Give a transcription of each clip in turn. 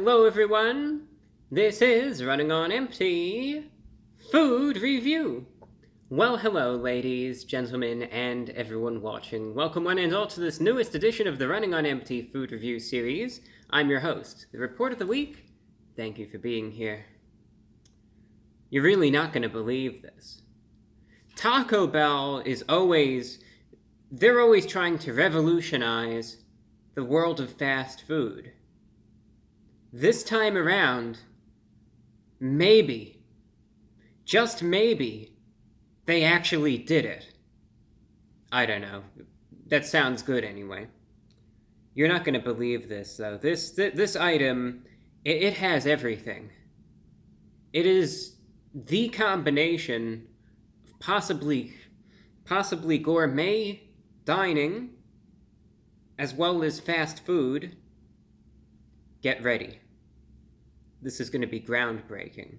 Hello everyone, this is Running on Empty Food Review. Well, hello ladies, gentlemen, and everyone watching. Welcome one and all to this newest edition of the Running on Empty Food Review series. I'm your host, the Report of the Week. Thank you for being here. You're really not going to believe this. Taco Bell they're always trying to revolutionize the world of fast food. This time around, maybe, just maybe, they actually did it. I don't know. That sounds good anyway. You're not going to believe this, though. This item, it has everything. It is the combination of possibly gourmet dining as well as fast food. Get ready. This is going to be groundbreaking.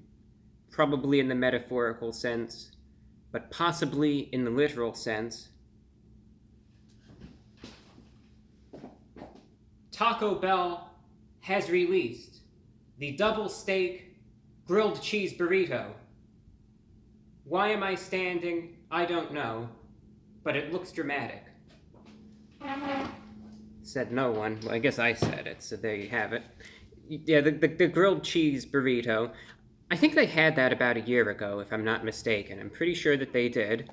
Probably in the metaphorical sense, but possibly in the literal sense. Taco Bell has released the double steak grilled cheese burrito. Why am I standing? I don't know, but it looks dramatic. Said no one. Well, I guess I said it, so there you have it. Yeah, the grilled cheese burrito. I think they had that about a year ago, if I'm not mistaken. I'm pretty sure that they did.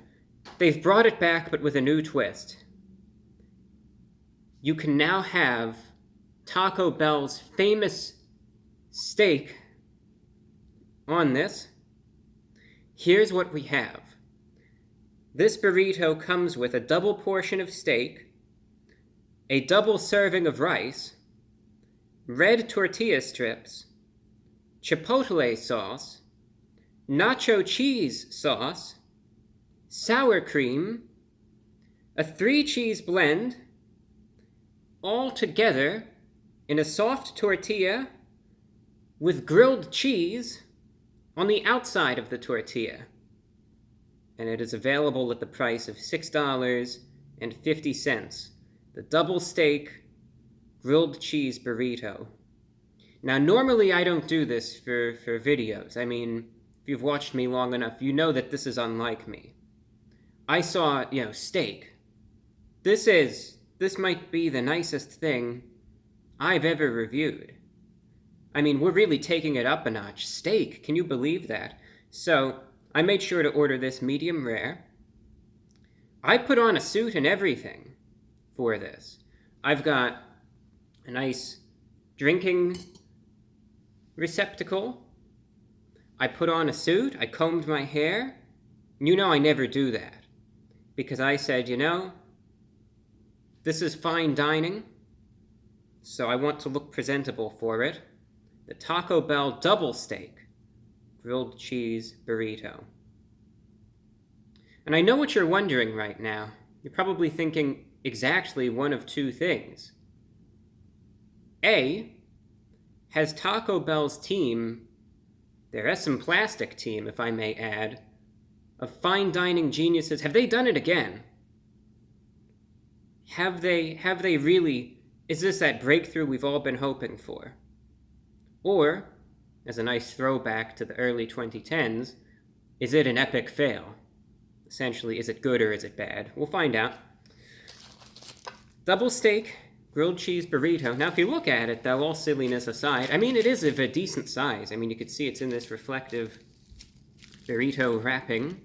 They've brought it back, but with a new twist. You can now have Taco Bell's famous steak on this. Here's what we have. This burrito comes with a double portion of steak, a double serving of rice, red tortilla strips, Chipotle sauce, Nacho Cheese Sauce, sour cream, a 3-cheese blend, all together in a soft tortilla with grilled cheese on the outside of the tortilla. And it is available at the price of $6.50. The double steak grilled cheese burrito. Now, normally I don't do this for videos. I mean, if you've watched me long enough, you know that this is unlike me. I saw, steak. This might be the nicest thing I've ever reviewed. I mean, we're really taking it up a notch. Steak, can you believe that? So, I made sure to order this medium rare. I put on a suit and everything for this. I've got a nice drinking receptacle. I put on a suit. I combed my hair. You know I never do that. Because I said, this is fine dining, so I want to look presentable for it. The Taco Bell double steak grilled cheese burrito. And I know what you're wondering right now. You're probably thinking exactly one of two things. A, has Taco Bell's team, their S&Plastic team, if I may add, of fine dining geniuses, have they done it again? Have they really, is this that breakthrough we've all been hoping for? Or, as a nice throwback to the early 2010s, is it an epic fail? Essentially, is it good or is it bad? We'll find out. Double steak, grilled cheese burrito. Now, if you look at it, though, all silliness aside, I mean, it is of a decent size. I mean, you can see it's in this reflective burrito wrapping.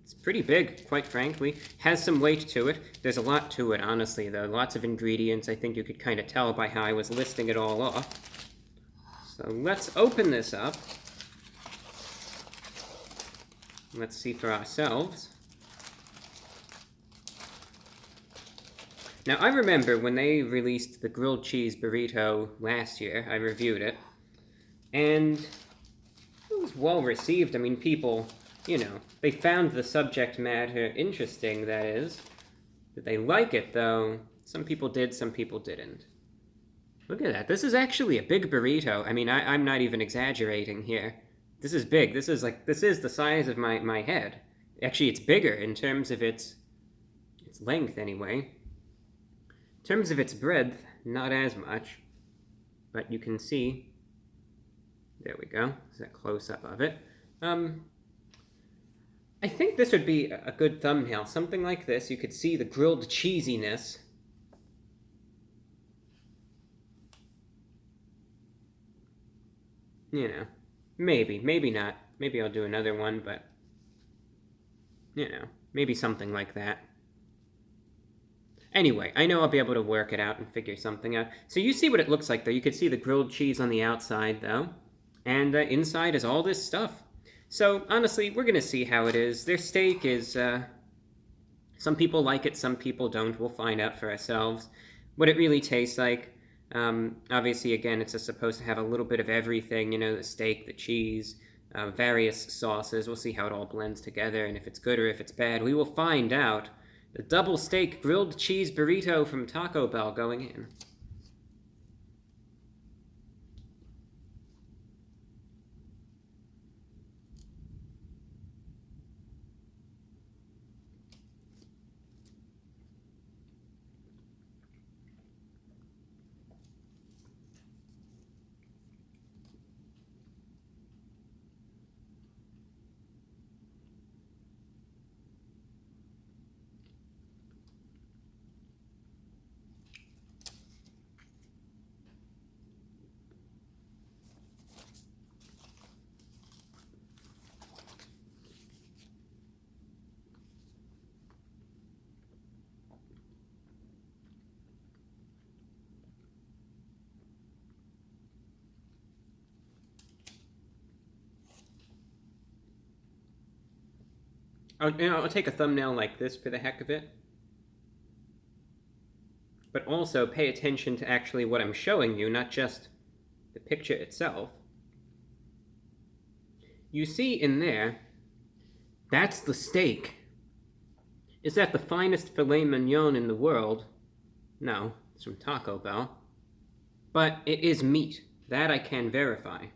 It's pretty big, quite frankly. Has some weight to it. There's a lot to it, honestly, though. Lots of ingredients. I think you could kind of tell by how I was listing it all off. So let's open this up. Let's see for ourselves. Now, I remember when they released the grilled cheese burrito last year, I reviewed it, and it was well received. I mean, people, they found the subject matter interesting, that is. Did they like it, though? Some people did, some people didn't. Look at that. This is actually a big burrito. I mean, I'm not even exaggerating here. This is big. This is the size of my head. Actually, it's bigger in terms of its length, anyway. In terms of its breadth, not as much. but you can see, there we go, there's a close-up of it. I think this would be a good thumbnail, something like this. You could see the grilled cheesiness. You know, maybe not. Maybe I'll do another one, but, you know, maybe something like that. Anyway, I know I'll be able to work it out and figure something out. So you see what it looks like, though. You can see the grilled cheese on the outside, though. And inside is all this stuff. So, honestly, we're going to see how it is. Their steak is, some people like it, some people don't. We'll find out for ourselves what it really tastes like. Obviously, again, it's just supposed to have a little bit of everything, you know, the steak, the cheese, various sauces. We'll see how it all blends together, and if it's good or if it's bad. We will find out. The double steak grilled cheese burrito from Taco Bell going in. I'll take a thumbnail like this for the heck of it. But also pay attention to actually what I'm showing you, not just the picture itself. You see in there, that's the steak. Is that the finest filet mignon in the world? No, it's from Taco Bell. But it is meat. That I can verify.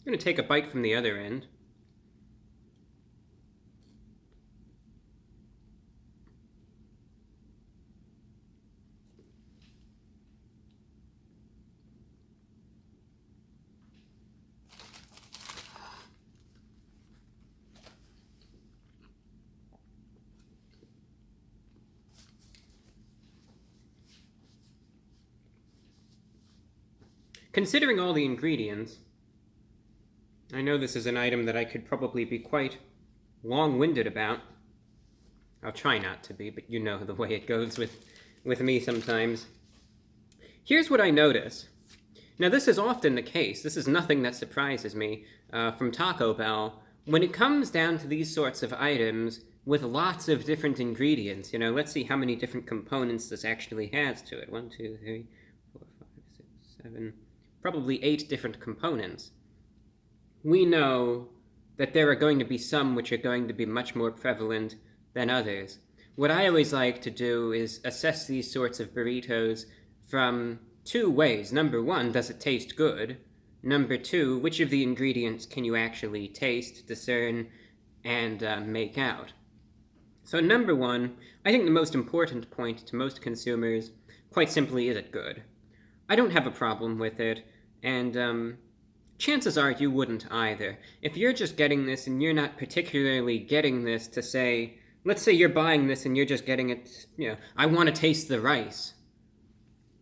I'm going to take a bite from the other end. Considering all the ingredients, I know this is an item that I could probably be quite long-winded about. I'll try not to be, but you know the way it goes with me sometimes. Here's what I notice. Now, this is often the case. This is nothing that surprises me from Taco Bell. When it comes down to these sorts of items with lots of different ingredients, you know, let's see how many different components this actually has to it. 1, 2, 3, 4, 5, 6, 7, probably 8 different components. We know that there are going to be some which are going to be much more prevalent than others. What I always like to do is assess these sorts of burritos from 2 ways. Number 1, does it taste good? Number 2, which of the ingredients can you actually taste, discern, and make out? So number 1, I think the most important point to most consumers, quite simply, is it good? I don't have a problem with it, and chances are you wouldn't either. If you're just getting this and you're not particularly getting this to say, let's say you're buying this and you're just getting it, you know, I want to taste the rice.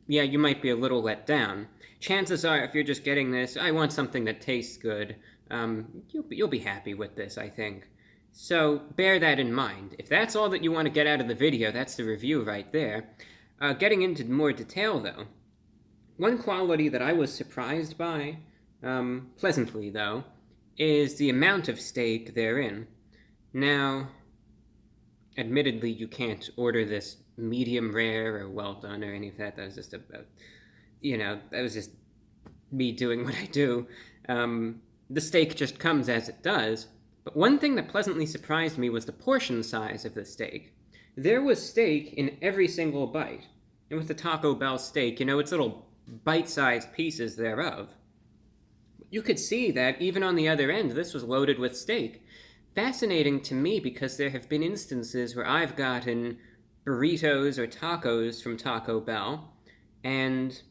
Yeah, you might be a little let down. Chances are if you're just getting this, I want something that tastes good, you'll be happy with this, I think. So bear that in mind. If that's all that you want to get out of the video, that's the review right there. Getting into more detail, though, one quality that I was surprised by, pleasantly though, is the amount of steak therein. Now, admittedly, you can't order this medium rare or well done or any of that. That was just that was just me doing what I do. The steak just comes as it does. But one thing that pleasantly surprised me was the portion size of the steak. There was steak in every single bite. And with the Taco Bell steak, it's little bite-sized pieces thereof. You could see that even on the other end, this was loaded with steak. Fascinating to me because there have been instances where I've gotten burritos or tacos from Taco Bell, and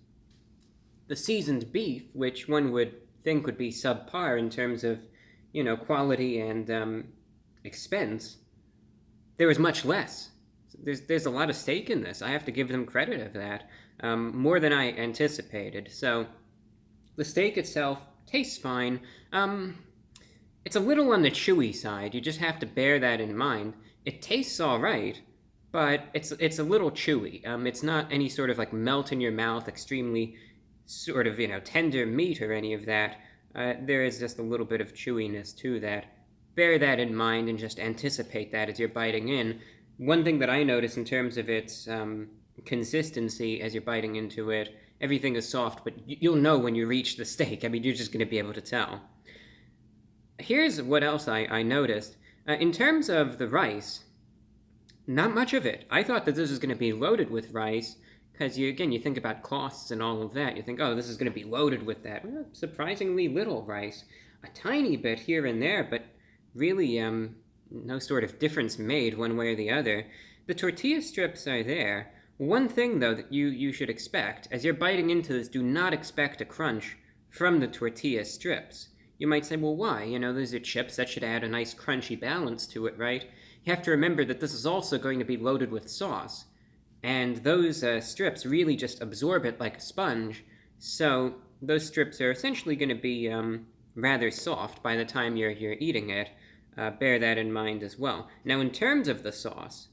the seasoned beef, which one would think would be subpar in terms of, quality and expense, there was much less. There's a lot of steak in this. I have to give them credit of that, more than I anticipated. So the steak itself tastes fine. It's a little on the chewy side. You just have to bear that in mind. It tastes all right, but it's a little chewy. It's not any sort of like melt in your mouth, extremely sort of tender meat or any of that. There is just a little bit of chewiness to that. Bear that in mind and just anticipate that as you're biting in. One thing that I notice in terms of its consistency as you're biting into it, everything is soft, but you'll know when you reach the steak. I mean, you're just going to be able to tell. Here's what else I noticed. In terms of the rice, not much of it. I thought that this was going to be loaded with rice, because you think about costs and all of that. You think, oh, this is going to be loaded with that. Well, surprisingly little rice. A tiny bit here and there, but really no sort of difference made one way or the other. The tortilla strips are there. One thing, though, that you should expect, as you're biting into this, do not expect a crunch from the tortilla strips. You might say, well, why? Those are chips. That should add a nice crunchy balance to it, right? You have to remember that this is also going to be loaded with sauce. And those strips really just absorb it like a sponge. So those strips are essentially going to be rather soft by the time you're eating it. Bear that in mind as well. Now, in terms of the sauce,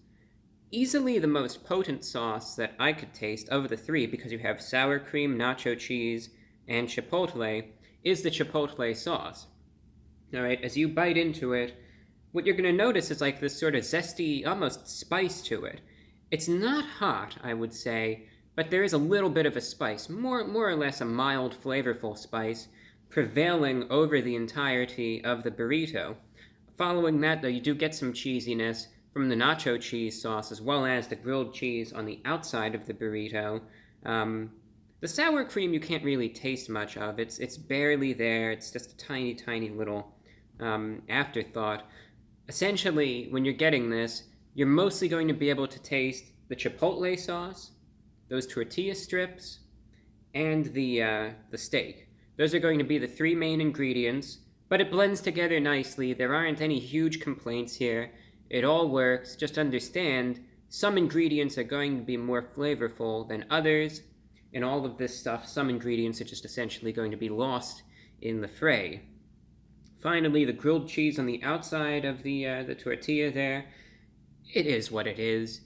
easily the most potent sauce that I could taste of the three, because you have sour cream, nacho cheese, and chipotle, is the Chipotle sauce. All right, as you bite into it, what you're going to notice is like this sort of zesty, almost spice to it. It's not hot, I would say, but there is a little bit of a spice, more or less a mild, flavorful spice, prevailing over the entirety of the burrito. Following that, though, you do get some cheesiness from the nacho cheese sauce, as well as the grilled cheese on the outside of the burrito. The sour cream you can't really taste much of. It's barely there. It's just a tiny, tiny little afterthought. Essentially, when you're getting this, you're mostly going to be able to taste the chipotle sauce, those tortilla strips, and the steak. Those are going to be the three main ingredients, but it blends together nicely. There aren't any huge complaints here. It all works. Just understand, some ingredients are going to be more flavorful than others. In all of this stuff, some ingredients are just essentially going to be lost in the fray. Finally, the grilled cheese on the outside of the tortilla there, it is what it is.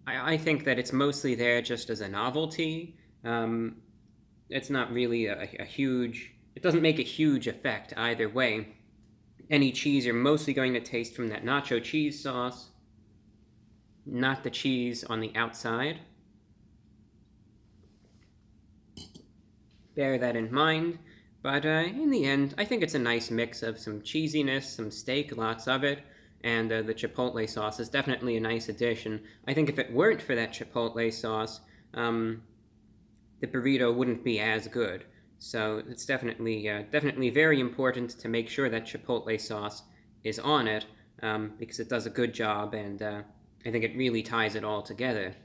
I think that it's mostly there just as a novelty. It's not really a huge... It doesn't make a huge effect either way. Any cheese you're mostly going to taste from that nacho cheese sauce, not the cheese on the outside. Bear that in mind, but in the end, I think it's a nice mix of some cheesiness, some steak, lots of it, and the chipotle sauce is definitely a nice addition. I think if it weren't for that chipotle sauce, the burrito wouldn't be as good. So it's definitely very important to make sure that chipotle sauce is on it, because it does a good job, and I think it really ties it all together.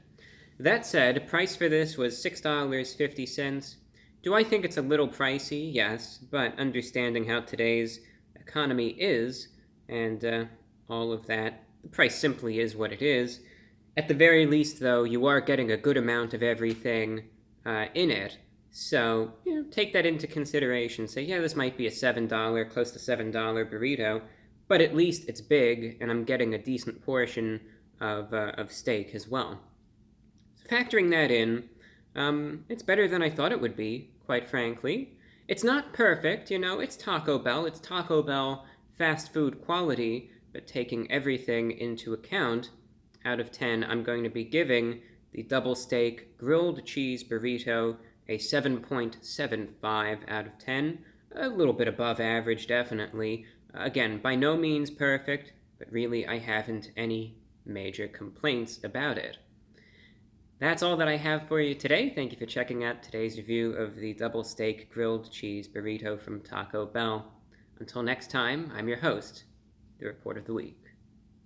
That said, price for this was $6.50. Do I think it's a little pricey? Yes, but understanding how today's economy is, and all of that, the price simply is what it is. At the very least, though, you are getting a good amount of everything in it. So, take that into consideration. Say, yeah, this might be a $7, close to $7 burrito, but at least it's big, and I'm getting a decent portion of steak as well. So factoring that in, it's better than I thought it would be, quite frankly. It's not perfect, it's Taco Bell. It's Taco Bell fast food quality, but taking everything into account, out of 10, I'm going to be giving the double steak grilled cheese burrito a 7.75 out of 10. A little bit above average, definitely. Again, by no means perfect, but really I haven't any major complaints about it. That's all that I have for you today. Thank you for checking out today's review of the double steak grilled cheese burrito from Taco Bell. Until next time, I'm your host, the Report of the Week.